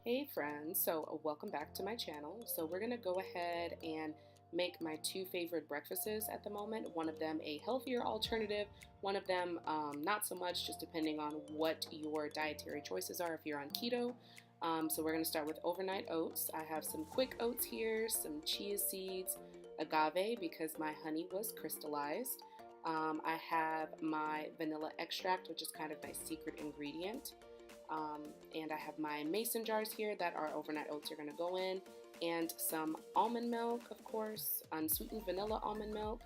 Hey friends, so welcome back to my channel. So we're gonna go ahead and make my two favorite breakfasts at the moment. One of them a healthier alternative, one of them not so much, just depending on what your dietary choices are if you're on keto. So we're gonna start with overnight oats. I have some quick oats here, some chia seeds, agave because my honey was crystallized. I have my vanilla extract, which is kind of my secret ingredient. And I have my mason jars here that our overnight oats are going to go in, and some almond milk, of course, unsweetened vanilla almond milk.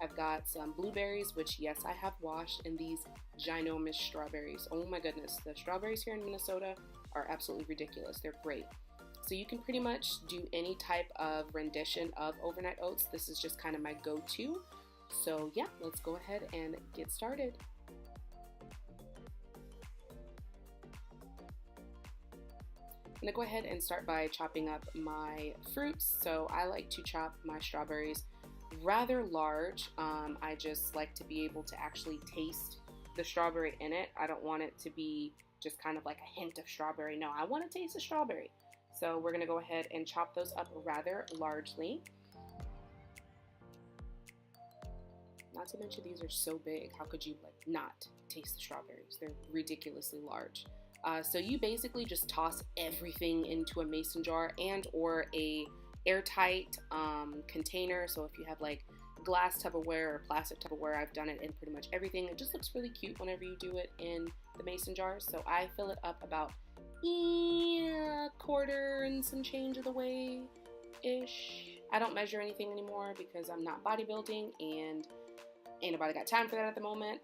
I've got some blueberries, which yes, I have washed, and these ginormous strawberries. Oh my goodness, the strawberries here in Minnesota are absolutely ridiculous. They're great. So you can pretty much do any type of rendition of overnight oats. This is just kind of my go-to. So yeah, let's go ahead and get started. I'm going to go ahead and start by chopping up my fruits. So I like to chop my strawberries rather large. I just like to be able to actually taste the strawberry in it. I don't want it to be just kind of like a hint of strawberry. No, I want to taste the strawberry. So we're going to go ahead and chop those up rather largely. Not to mention these are so big. How could you like not taste the strawberries? They're ridiculously large. So you basically just toss everything into a mason jar and or a airtight container. So if you have like glass Tupperware or plastic Tupperware, I've done it in pretty much everything. It just looks really cute whenever you do it in the mason jars. So I fill it up about a quarter and some change of the way-ish. I don't measure anything anymore because I'm not bodybuilding and ain't nobody got time for that at the moment.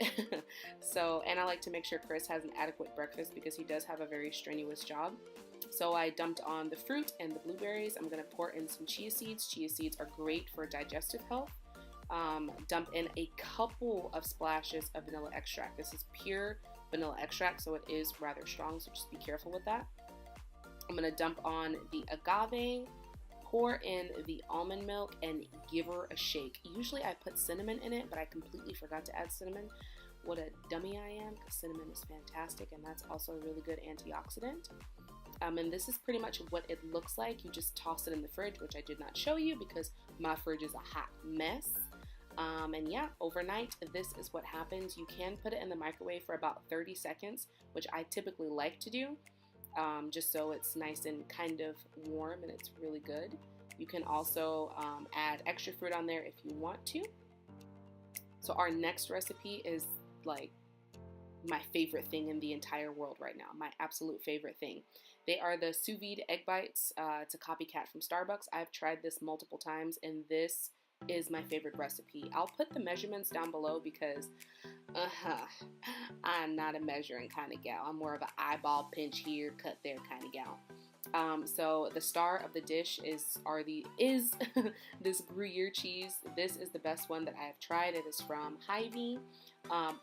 So, and I like to make sure Chris has an adequate breakfast because he does have a very strenuous job. So I dumped on the fruit and the blueberries. I'm going to pour in some chia seeds. Chia seeds are great for digestive health. Dump in a couple of splashes of vanilla extract. This is pure vanilla extract, so it is rather strong, so just be careful with that. I'm going to dump on the agave, pour in the almond milk, and give her a shake. Usually I put cinnamon in it, but I completely forgot to add cinnamon. What a dummy I am, because cinnamon is fantastic, and that's also a really good antioxidant. And this is pretty much what it looks like. You just toss it in the fridge, which I did not show you because my fridge is a hot mess. And yeah, overnight, this is what happens. You can put it in the microwave for about 30 seconds, which I typically like to do. Just so it's nice and kind of warm and it's really good. You can also add extra fruit on there if you want to. So our next recipe is like my favorite thing in the entire world right now, my absolute favorite thing. They are the sous vide egg bites. It's a copycat from Starbucks. I've tried this multiple times and this is my favorite recipe. I'll put the measurements down below because I'm not a measuring kind of gal. I'm more of an eyeball pinch here, cut there kind of gal. So the star of the dish is this Gruyere cheese. This is the best one that I have tried. It is from Hy-Vee,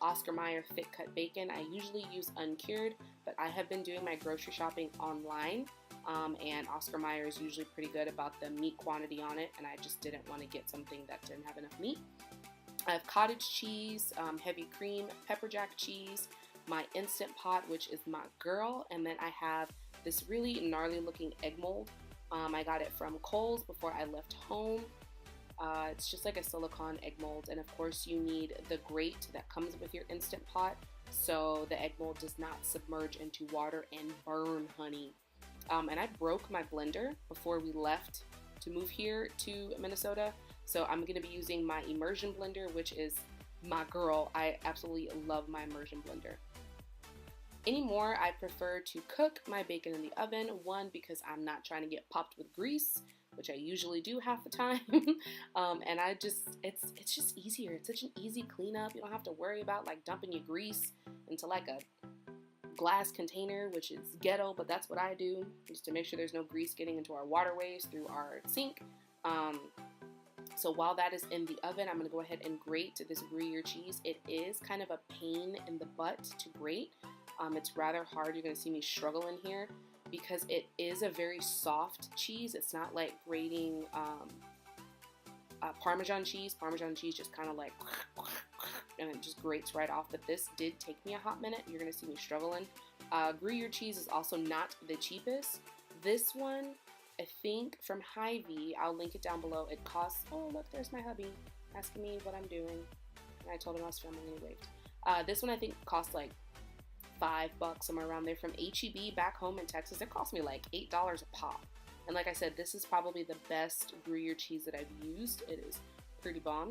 Oscar Mayer thick cut bacon. I usually use uncured, but I have been doing my grocery shopping online. And Oscar Mayer is usually pretty good about the meat quantity on it, and I just didn't want to get something that didn't have enough meat. I have cottage cheese, heavy cream, pepper jack cheese, my Instant Pot, which is my girl, and then I have this really gnarly looking egg mold. I got it from Kohl's before I left home. It's just like a silicone egg mold, and of course you need the grate that comes with your Instant Pot so the egg mold does not submerge into water and burn, honey. And I broke my blender before we left to move here to Minnesota. So I'm going to be using my immersion blender, which is my girl. I absolutely love my immersion blender. Anymore, I prefer to cook my bacon in the oven. One, because I'm not trying to get popped with grease, which I usually do half the time. And it's just easier. It's such an easy cleanup. You don't have to worry about like dumping your grease into like a glass container, which is ghetto, but that's what I do just to make sure there's no grease getting into our waterways through our sink. So while that is in the oven, I'm going to go ahead and grate this Gruyere cheese. It is kind of a pain in the butt to grate. It's rather hard. You're going to see me struggle in here because it is a very soft cheese. It's not like grating Parmesan cheese. Parmesan cheese just kind of like and it just grates right off, but this did take me a hot minute. You're going to see me struggling. Gruyere cheese is also not the cheapest. This one, I think from Hy-Vee, I'll link it down below. It costs, oh look, there's my hubby asking me what I'm doing. And I told him I was filming and he waved. This one I think costs like $5, somewhere around there, from H-E-B back home in Texas. It cost me like $8 a pop. And like I said, this is probably the best Gruyere cheese that I've used. It is pretty bomb.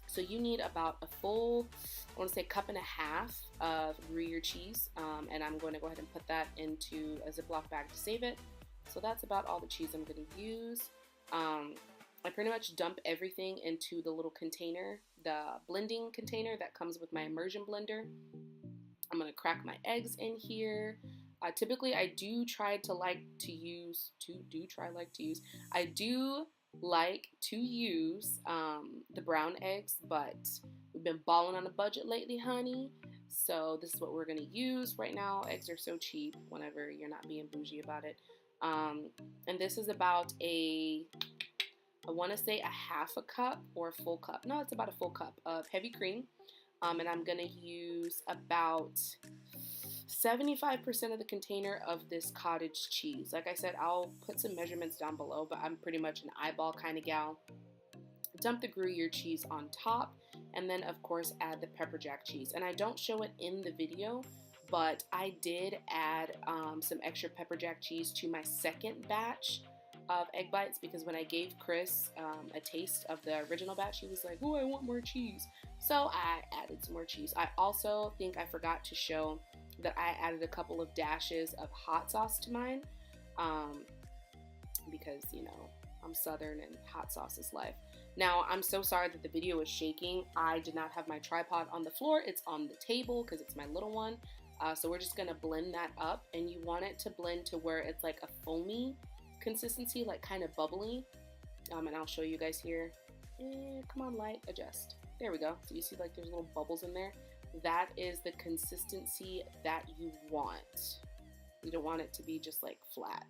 So you need about a full, I want to say, cup and a half of Gruyere cheese. And I'm going to go ahead and put that into a Ziploc bag to save it. So that's about all the cheese I'm going to use. I pretty much dump everything into the little container, the blending container that comes with my immersion blender. I'm going to crack my eggs in here. Typically, I do like to use the brown eggs, but we've been balling on a budget lately, honey. So this is what we're going to use right now. Eggs are so cheap whenever you're not being bougie about it. And this is about I want to say a half a cup or a full cup. No, it's about a full cup of heavy cream. And I'm going to use about 75% of the container of this cottage cheese. Like I said, I'll put some measurements down below, but I'm pretty much an eyeball kind of gal. Dump the Gruyere cheese on top, and then of course add the pepper jack cheese. And I don't show it in the video, but I did add some extra pepper jack cheese to my second batch of egg bites, because when I gave Chris a taste of the original batch, he was like, oh, I want more cheese. So I added some more cheese. I also think I forgot to show that I added a couple of dashes of hot sauce to mine, because, you know, I'm Southern and hot sauce is life. Now, I'm so sorry that the video is shaking. I did not have my tripod on the floor. It's on the table because it's my little one. So we're just going to blend that up, and you want it to blend to where it's like a foamy consistency, like kind of bubbly. And I'll show you guys here. Come on, light, adjust. There we go. So you see like there's little bubbles in there. That is the consistency that you want. You don't want it to be just like flat.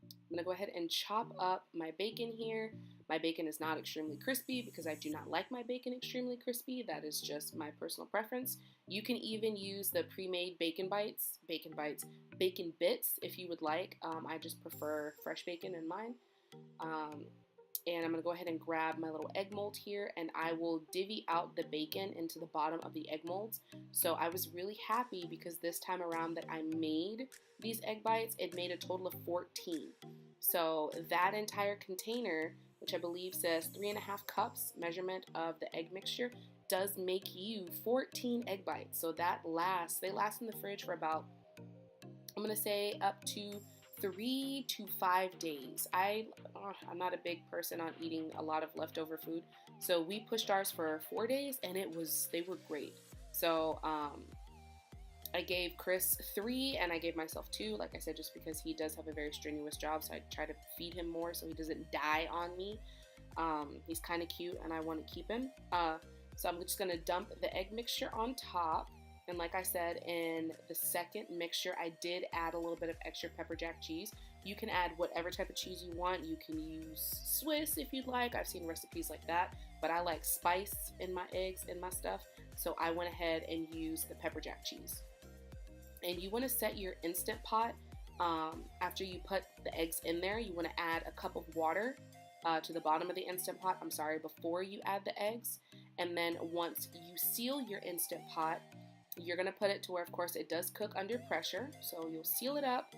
I'm gonna go ahead and chop up my bacon here. My bacon is not extremely crispy because I do not like my bacon extremely crispy. That is just my personal preference. You can even use the pre-made bacon bits if you would like. I just prefer fresh bacon in mine. And I'm going to go ahead and grab my little egg mold here, and I will divvy out the bacon into the bottom of the egg molds. So I was really happy because this time around that I made these egg bites, it made a total of 14. So that entire container, which I believe says 3.5 cups measurement of the egg mixture, does make you 14 egg bites. So they last in the fridge for about, I'm going to say up to 3 to 5 days. I'm not a big person on eating a lot of leftover food, so we pushed ours for 4 days, and they were great. So I gave Chris 3 and I gave myself 2, like I said, just because he does have a very strenuous job, so I try to feed him more so he doesn't die on me. He's kind of cute and I want to keep him. So I'm just gonna dump the egg mixture on top. And like I said, in the second mixture, I did add a little bit of extra pepper jack cheese. You can add whatever type of cheese you want. You can use Swiss if you'd like. I've seen recipes like that, but I like spice in my eggs and my stuff. So I went ahead and used the pepper jack cheese. And you want to set your Instant Pot after you put the eggs in there. You want to add a cup of water to the bottom of the Instant Pot. Before you add the eggs. And then once you seal your Instant Pot, you're going to put it to where, of course, it does cook under pressure. So you'll seal it up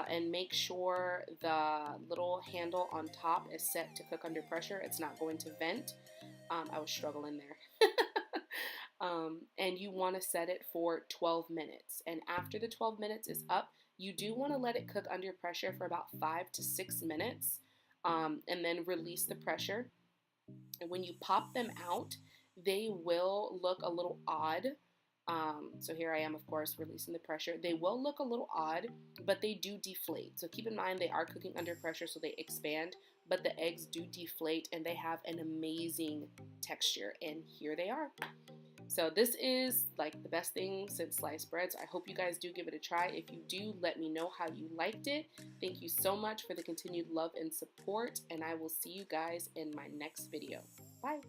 and make sure the little handle on top is set to cook under pressure. It's not going to vent. I was struggling there. And you want to set it for 12 minutes. And after the 12 minutes is up, you do want to let it cook under pressure for about 5 to 6 minutes and then release the pressure. And when you pop them out, they will look a little odd. So here I am, of course, releasing the pressure. They will look a little odd, but they do deflate. So keep in mind they are cooking under pressure, so they expand, but the eggs do deflate and they have an amazing texture. And here they are. So this is like the best thing since sliced bread. So I hope you guys do give it a try. If you do, let me know how you liked it. Thank you so much for the continued love and support, and I will see you guys in my next video. Bye.